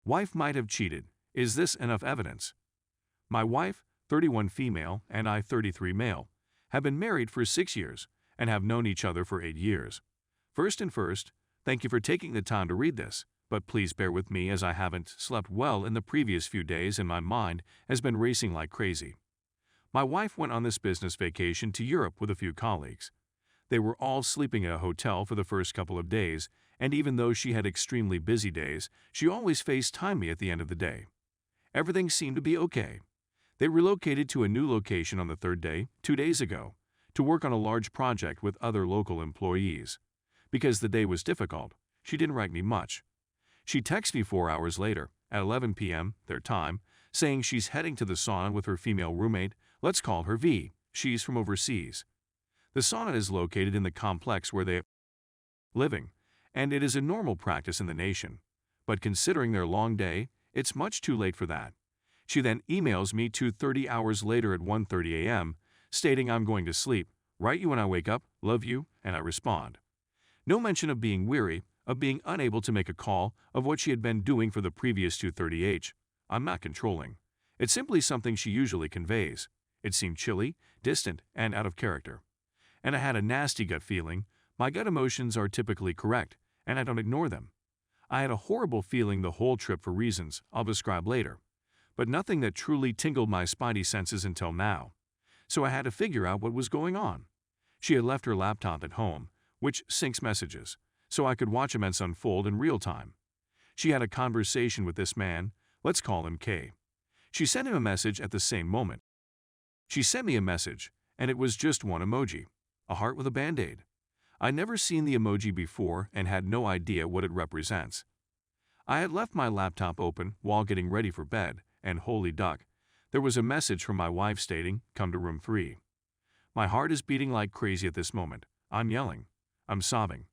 Wife might have cheated. Is this enough evidence? My wife, 31 female, and I, 33 male, have been married for 6 years and have known each other for 8 years. First, thank you for taking the time to read this, but please bear with me as I haven't slept well in the previous few days and my mind has been racing like crazy. My wife went on this business vacation to Europe with a few colleagues. They were all sleeping at a hotel for the first couple of days, and even though she had extremely busy days, she always FaceTimed me at the end of the day. Everything seemed to be okay. They relocated to a new location on the third day, 2 days ago, to work on a large project with other local employees. Because the day was difficult, she didn't write me much. She texted me 4 hours later, at 11 p.m., their time, saying she's heading to the sauna with her female roommate. Let's call her V. She's from overseas. The sauna is located in the complex where they are living, and it is a normal practice in the nation. But considering their long day, it's much too late for that. She then emails me 2:30 hours later at 1:30 a.m., stating I'm going to sleep, write you when I wake up, love you, and I respond. No mention of being weary, of being unable to make a call, of what she had been doing for the previous 2:30 I'm not controlling. It's simply something she usually conveys. It seemed chilly, distant, and out of character. And I had a nasty gut feeling. My gut emotions are typically correct, and I don't ignore them. I had a horrible feeling the whole trip for reasons I'll describe later, but nothing that truly tingled my spidey senses until now. So I had to figure out what was going on. She had left her laptop at home, which syncs messages, so I could watch events unfold in real time. She had a conversation with this man, let's call him K. She sent him a message at the same moment. She sent me a message, and it was just one emoji, a heart with a band-aid. I'd never seen the emoji before and had no idea what it represents. I had left my laptop open while getting ready for bed, and holy duck, there was a message from my wife stating, "Come to room 3." My heart is beating like crazy at this moment. I'm yelling. I'm sobbing.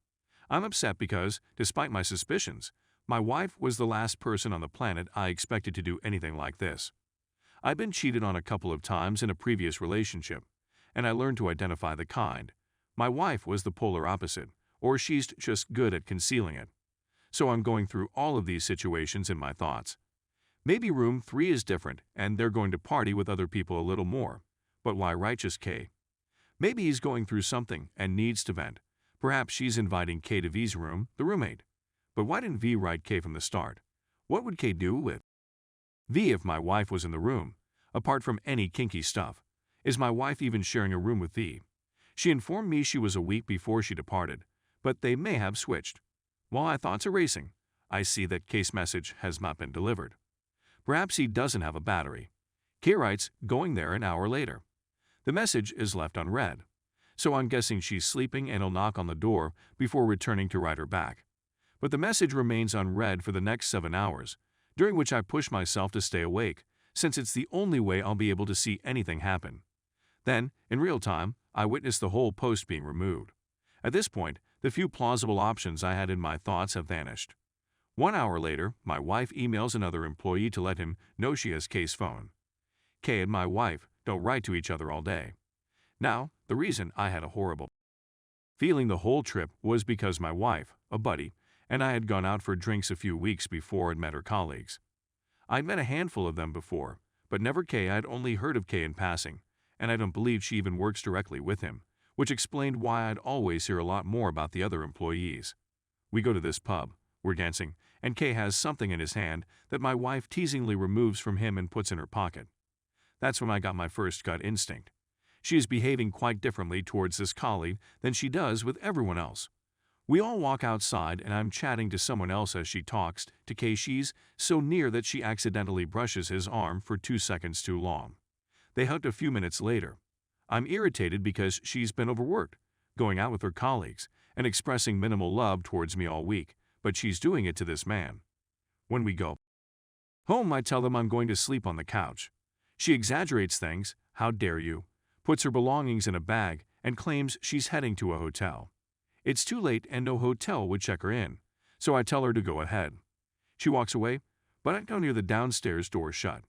I'm upset because, despite my suspicions, my wife was the last person on the planet I expected to do anything like this. I'd been cheated on a couple of times in a previous relationship, and I learned to identify the kind. My wife was the polar opposite, or she's just good at concealing it. So I'm going through all of these situations in my thoughts. Maybe room 3 is different and they're going to party with other people a little more, but why righteous K? Maybe he's going through something and needs to vent. Perhaps she's inviting K to V's room, the roommate. But why didn't V write K from the start? What would K do with V if my wife was in the room? Apart from any kinky stuff, is my wife even sharing a room with V? She informed me she was a week before she departed, but they may have switched. While my thoughts are racing, I see that K's message has not been delivered. Perhaps he doesn't have a battery. K writes, going there an hour later. The message is left unread, so I'm guessing she's sleeping and he'll knock on the door before returning to write her back. But the message remains unread for the next 7 hours, during which I push myself to stay awake, since it's the only way I'll be able to see anything happen. Then, in real time, I witness the whole post being removed. At this point, the few plausible options I had in my thoughts have vanished. 1 hour later, my wife emails another employee to let him know she has K's phone. K and my wife don't write to each other all day. Now, the reason I had a horrible feeling the whole trip was because my wife, a buddy, and I had gone out for drinks a few weeks before and met her colleagues. I'd met a handful of them before, but never K. I'd only heard of K in passing, and I don't believe she even works directly with him, which explained why I'd always hear a lot more about the other employees. We go to this pub, we're dancing, and K has something in his hand that my wife teasingly removes from him and puts in her pocket. That's when I got my first gut instinct. She is behaving quite differently towards this colleague than she does with everyone else. We all walk outside and I'm chatting to someone else as she talks to K. She's so near that she accidentally brushes his arm for 2 seconds too long. They hugged a few minutes later. I'm irritated because she's been overworked, going out with her colleagues, and expressing minimal love towards me all week, but she's doing it to this man. When we go home, I tell them I'm going to sleep on the couch. She exaggerates things, how dare you, puts her belongings in a bag, and claims she's heading to a hotel. It's too late and no hotel would check her in, so I tell her to go ahead. She walks away, but I don't hear the downstairs door shut.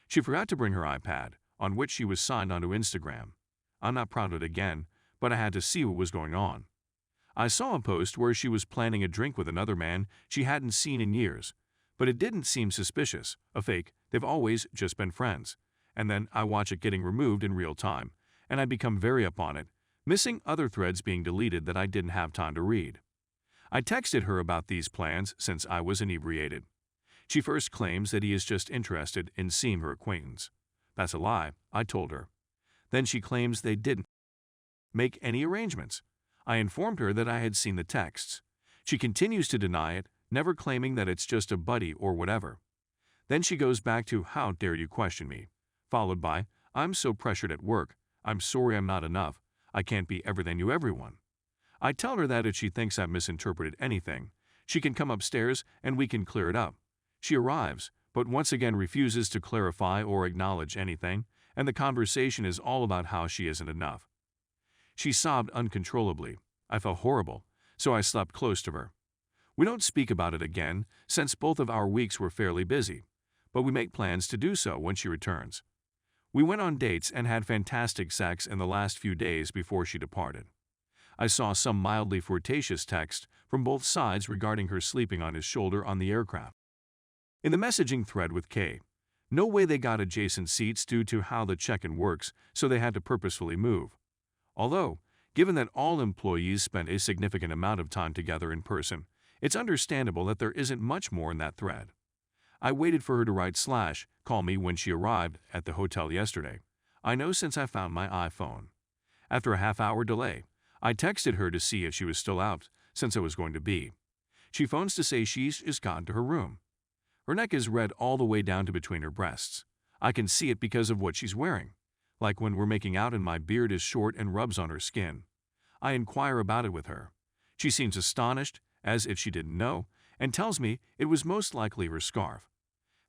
She forgot to bring her iPad, on which she was signed onto Instagram. I'm not proud of it again, but I had to see what was going on. I saw a post where she was planning a drink with another man she hadn't seen in years, But it didn't seem suspicious, a fake, they've always just been friends. And then I watch it getting removed in real time, and I become very up on it, missing other threads being deleted that I didn't have time to read. I texted her about these plans since I was inebriated. She first claims that he is just interested in seeing her acquaintance. That's a lie, I told her. Then she claims they didn't make any arrangements. I informed her that I had seen the texts. She continues to deny it, never claiming that it's just a buddy or whatever. Then she goes back to "how dare you question me," followed by "I'm so pressured at work, I'm sorry I'm not enough, I can't be everything to everyone." I tell her that if she thinks I've misinterpreted anything, she can come upstairs and we can clear it up. She arrives, but once again refuses to clarify or acknowledge anything, and the conversation is all about how she isn't enough. She sobbed uncontrollably. I felt horrible, so I slept close to her. We don't speak about it again since both of our weeks were fairly busy, but we make plans to do so when she returns. We went on dates and had fantastic sex in the last few days before she departed. I saw some mildly flirtatious text from both sides regarding her sleeping on his shoulder on the aircraft. In the messaging thread with Kay, no way they got adjacent seats due to how the check-in works, so they had to purposefully move. Although, given that all employees spend a significant amount of time together in person, it's understandable that there isn't much more in that thread. I waited for her to write / call me when she arrived at the hotel yesterday. I know since I found my iPhone. After a half-hour delay, I texted her to see if she was still out, since I was going to be. She phones to say she's just gone to her room. Her neck is red all the way down to between her breasts. I can see it because of what she's wearing, like when we're making out and my beard is short and rubs on her skin. I inquire about it with her. She seems astonished, as if she didn't know, and tells me it was most likely her scarf.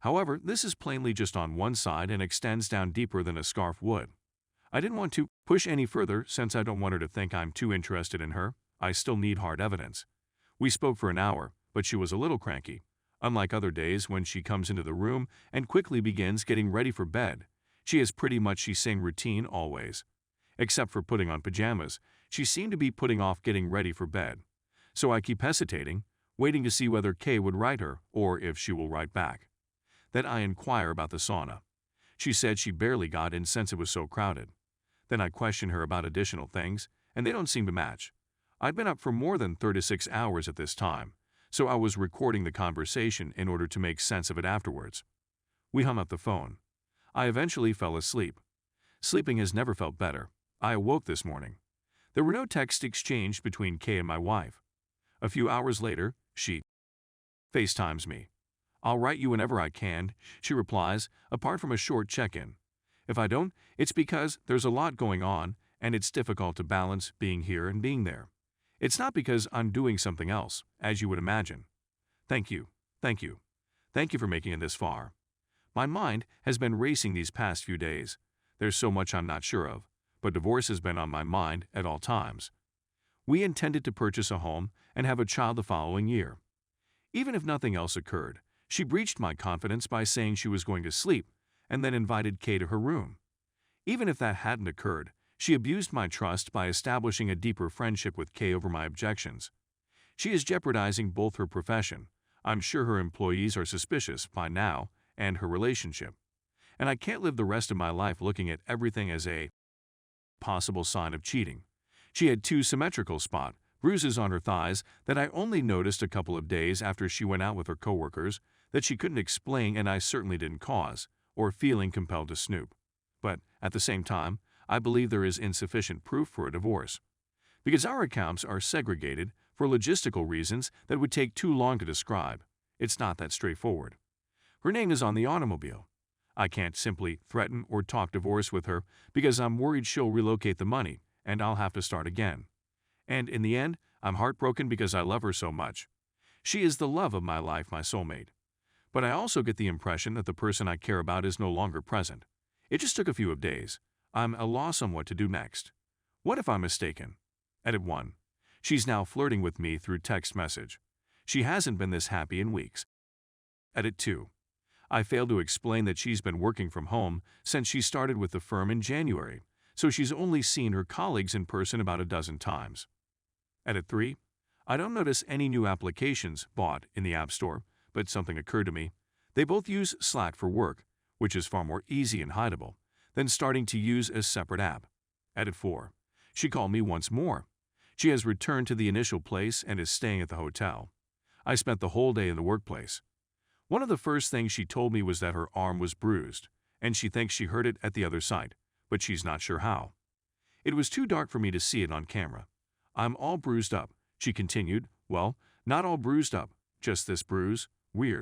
However, this is plainly just on one side and extends down deeper than a scarf would. I didn't want to push any further since I don't want her to think I'm too interested in her. I still need hard evidence. We spoke for an hour, but she was a little cranky. Unlike other days when she comes into the room and quickly begins getting ready for bed, she has pretty much the same routine always. Except for putting on pajamas, she seemed to be putting off getting ready for bed. So I keep hesitating, waiting to see whether Kay would write her or if she will write back. Then I inquire about the sauna. She said she barely got in since it was so crowded. Then I question her about additional things, and they don't seem to match. I'd been up for more than 36 hours at this time, so I was recording the conversation in order to make sense of it afterwards. We hung up the phone. I eventually fell asleep. Sleeping has never felt better. I awoke this morning. There were no texts exchanged between Kay and my wife. A few hours later, she FaceTimes me. "I'll write you whenever I can," she replies, apart from a short check-in. If I don't, it's because there's a lot going on and it's difficult to balance being here and being there. It's not because I'm doing something else, as you would imagine. Thank you. Thank you. Thank you for making it this far. My mind has been racing these past few days. There's so much I'm not sure of, but divorce has been on my mind at all times. We intended to purchase a home and have a child the following year. Even if nothing else occurred, she breached my confidence by saying she was going to sleep and then invited Kay to her room. Even if that hadn't occurred, she abused my trust by establishing a deeper friendship with Kay over my objections. She is jeopardizing both her profession, I'm sure her employees are suspicious by now, and her relationship. And I can't live the rest of my life looking at everything as a possible sign of cheating. She had 2 symmetrical bruises on her thighs that I only noticed a couple of days after she went out with her coworkers that she couldn't explain and I certainly didn't cause, or feeling compelled to snoop. But, at the same time, I believe there is insufficient proof for a divorce. Because our accounts are segregated for logistical reasons that would take too long to describe, it's not that straightforward. Her name is on the automobile. I can't simply threaten or talk divorce with her because I'm worried she'll relocate the money and I'll have to start again. And in the end, I'm heartbroken because I love her so much. She is the love of my life, my soulmate. But I also get the impression that the person I care about is no longer present. It just took a few days. I'm at a loss on what to do next. What if I'm mistaken? Edit 1. She's now flirting with me through text message. She hasn't been this happy in weeks. Edit 2. I failed to explain that she's been working from home since she started with the firm in January, so she's only seen her colleagues in person about a dozen times. Edit 3. I don't notice any new applications bought in the App Store, but something occurred to me. They both use Slack for work, which is far more easy and hideable than starting to use a separate app. Edit 4. She called me once more. She has returned to the initial place and is staying at the hotel. I spent the whole day in the workplace. One of the first things she told me was that her arm was bruised, and she thinks she hurt it at the other site, but she's not sure how. It was too dark for me to see it on camera. I'm all bruised up, she continued. Well, not all bruised up, just this bruise. Weird.